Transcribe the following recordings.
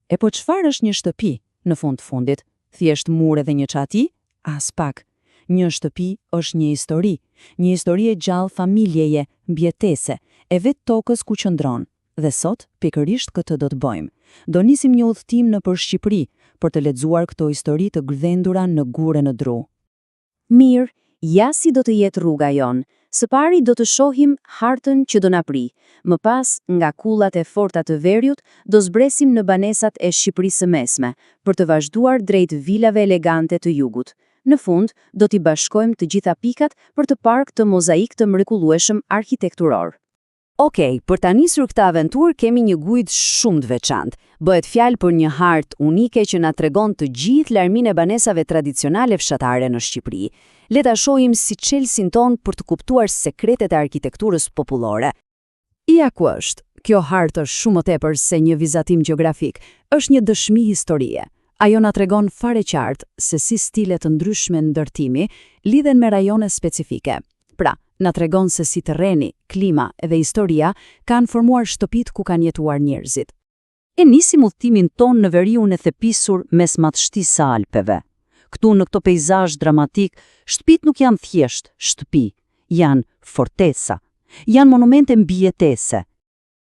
E po çfarë është një shtëpi, në fund të fundit? Thjesht mure dhe një çati? As pak. Një shtëpi është një histori e gjallë familjeje, mbjetese, e vetë tokës ku qëndron. Dhe sot, pikërisht këtë do të bëjmë. Do nisim një udhëtim nëpër Shqipëri për të lexuar këto histori të gdhendura në gure në dru. Mirë, ja si do të jetë rruga jonë. Së pari do të shohim hartën që do na pri. Më pas, nga kullat e forta të veriut, do zbresim në banesat e Shqipërisë së Mesme, për të vazhduar drejt vilave elegante të jugut. Në fund, do t'i bashkojmë të gjitha pikat për të parë këtë mozaik të mrekullueshëm arkitekturor. Okej, për ta nisur këtë aventurë kemi një gujt shumë të veçantë. Bëhet fjalë për një hartë unike që na tregon të gjithë larminë e banesave tradicionale fshatare në Shqipëri. Le ta shohim si çelësin ton për të kuptuar sekretet e arkitekturës popullore. Ja ku është. Kjo hartë është shumë më tepër se një vizatim gjeografik, është një dëshmi historie. Ajo na tregon fare qartë se si stile të ndryshme ndërtimi lidhen me rajone specifike. Pra, na tregon se si terreni, klima dhe historia kanë formuar shtëpitë ku kanë jetuar njerëzit. E nisim udhëtimin ton në veriun e thepisur mes madhështisë së Alpeve. Këtu në këto peizazh dramatik, shtëpitë nuk janë thjesht shtëpi, janë fortesa, janë monumente mbijetese.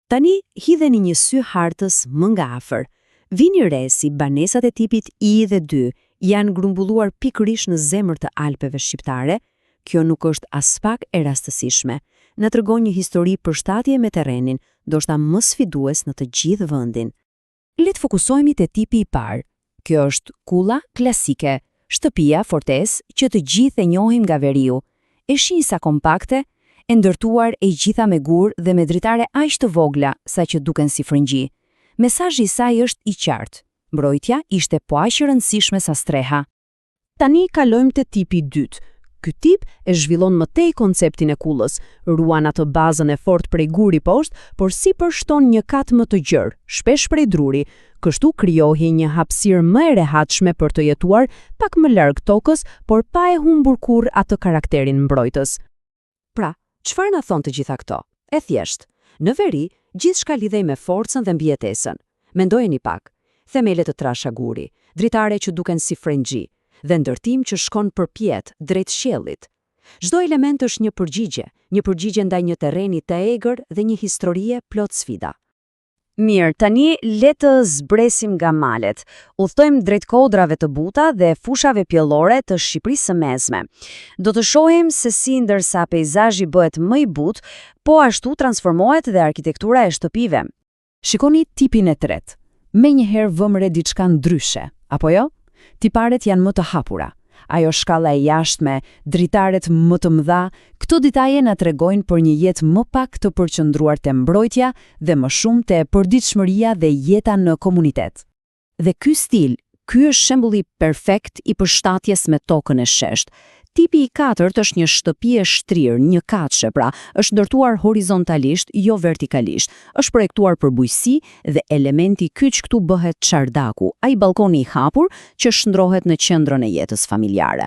Tani hidheni një sy hartës më nga afër. Vini re si banesat e tipit I dhe 2 janë grumbulluar pikërisht në zemër të Alpeve shqiptare. Kjo nuk është as pak e rastësishme. Na tregon një histori përshtatje me terrenin, ndoshta më sfidues në të gjithë vendin. Le të fokusohemi te tipi I parë. Kjo është kulla klasike, shtëpia fortesë që të gjithë e njohim nga veriu. E shisa kompakte, e ndërtuar e gjitha me gur dhe me dritare aq të vogla sa që duken si frëngji. Mesazhi I saj është I qartë. Mbrojtja ishte po aq e rëndësishme sa streha. Tani kalojmë te tipi I dytë. Ky tip e zhvillon më tej konceptin e kullës, ruan atë bazën e fortë prej guri poshtë, por si përshton një kat më të gjerë, shpesh prej druri. Kështu krijohi një hapësirë më e rehatshme për të jetuar pak më larg tokës, por pa e humbur kurrë atë karakterin mbrojtës. Pra, çfarë na thon të gjitha këto? E thjesht. Në veri, gjithçka lidhej me forcën dhe mbijetesën. Mendojeni pak. Themelet të trasha guri, dritare që duken si frengji, dhe ndërtim që shkon përpjet drejt qiellit. Çdo element është një përgjigje ndaj një terreni të egër dhe një historie plot sfida. Mirë, tani le të zbresim nga malet. Udhtojmë drejt kodrave të buta dhe fushave pjellore të Shqipërisë së Mesme. Do të shohim se si ndërsa peizazhi bëhet më I butë, po ashtu transformohet dhe arkitektura e shtëpive. Shikoni tipin e tretë. Menjëherë vëmë re diçka ndryshe, apo jo? Tiparet janë më të hapura. Ajo shkalla e jashtme, dritaret më të mëdha, këto detaje na tregojnë për një jetë më pak të përqendruar te mbrojtja dhe më shumë te përditshmëria dhe jeta në komunitet. Dhe ky stil, ky është shembulli perfekt I përshtatjes me tokën e shesht. Tipi I katërt është një shtëpi e shtrirë, një katëshe, pra, është ndërtuar horizontalisht, jo vertikalisht. Është projektuar për bujqësi dhe elementi kyç këtu bëhet çardaku, ai balkoni I hapur që shndrohet në qendrën e jetës familjare.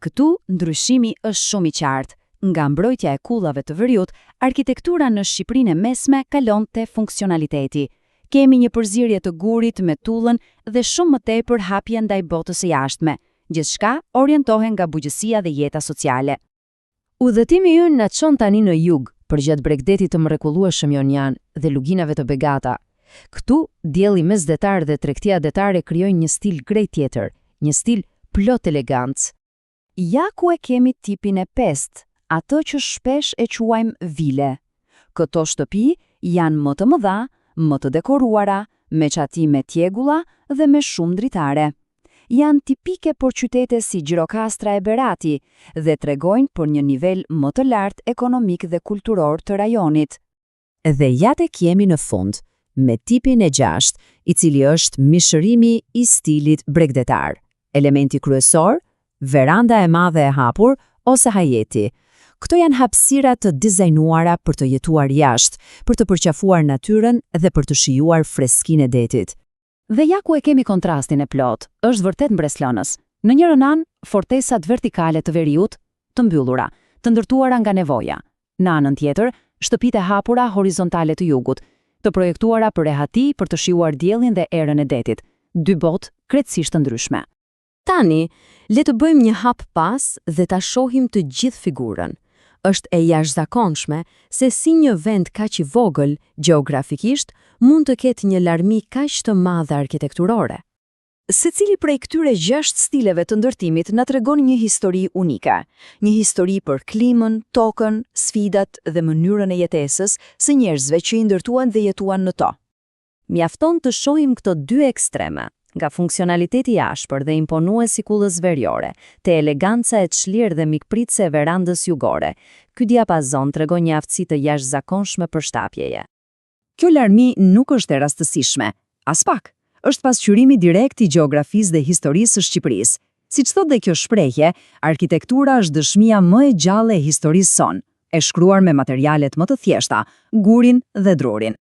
Këtu ndryshimi është shumë I qartë. Nga mbrojtja e kullave të veriut, arkitektura në Shqipërinë e Mesme kalon te funksionaliteti. Kemi një përzierje të gurit me tullën dhe shumë më tepër hapje ndaj botës së jashtme. Gjithçka orientohen nga bujqësia dhe jeta sociale. Udhëtimi ynë na çon tani në jug, përgjatë Bregdetit të mrekullueshëm jonian dhe luginave të begata. Këtu dielli mesdetar dhe tregtia detare krijojnë një stil krejt tjetër, një stil plot elegancë. Ja ku e kemi tipin e pestë, atë që shpesh e quajmë vile. Këto shtëpi janë më të mëdha, më të dekoruara, me çati me tjegulla dhe me shumë dritare. Janë tipike për qytete si Gjirokastra e Berati dhe tregojnë për një nivel më të lartë ekonomik dhe kulturor të rajonit. Dhe ja tek jemi në fund, me tipin e 6, I cili është mishërimi I stilit bregdetar. Elementi kryesor, veranda e madhe e hapur ose hajeti. Këto janë hapësira të dizajnuara për të jetuar jashtë, për të përqafuar natyrën dhe për të shijuar freskinë e detit. Dhe ja ku e kemi kontrastin e plot, është vërtet mbreslënës. Në njërin anë, fortesat vertikale të veriut, të mbyllura, të ndërtuara nga nevoja. Në anën tjetër, shtëpitë e hapura horizontale të jugut. të projektuara për rehati për të shijuar diellin dhe erën e detit, dy botë krejtësisht të ndryshme. Tani, le të bëjmë një hap pas dhe ta shohim të gjithë figurën. Është e jashtëzakonshme se si një vend kaq i vogël gjeografikisht mund të ketë një larmi kaq të madhe arkitekturore. Secili prej këtyre 6 stileve të ndërtimit na tregon një histori unike, një histori për klimën, tokën, sfidat dhe mënyrën e jetesës së njerëzve që i ndërtuan dhe jetuan në to. Mjafton të shohim këto dy ekstreme, nga funksionaliteti i ashpër dhe imponues i kullës veriore, te eleganca e çlirë dhe mikpritëse e verandës jugore. Ky diapazon tregon një aftësi të jashtëzakonshme për shtypjeje. Kjo larmi nuk është e rastësishme, as pak. Është pasqyrimi direkt i gjeografisë dhe historisë së Shqipërisë. Siç thotë dhe kjo shprehje, arkitektura është dëshmia më e gjallë e historisë sonë, e shkruar me materialet më të thjeshta, gurin dhe drurin.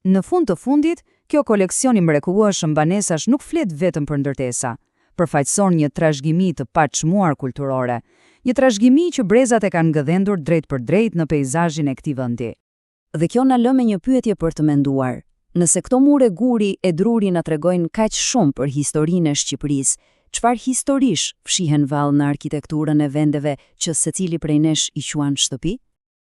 Në fund të fundit, kjo koleksion i mrekullueshëm banesash nuk flet vetëm për ndërtesa, përfaqëson një trashëgimi të paçmuar kulturore, një trashëgimi që brezat e kanë ngëdhendur drejt për drejt në peizazhin e këtij vendi. Dhe kjo na lë me një pyetje për të menduar. Nëse këto mure guri e druri na tregojnë kaq shumë për historinë e Shqipërisë, çfarë historish fshihen vallë në arkitekturën e vendeve që secili prej nesh i quan shtëpi?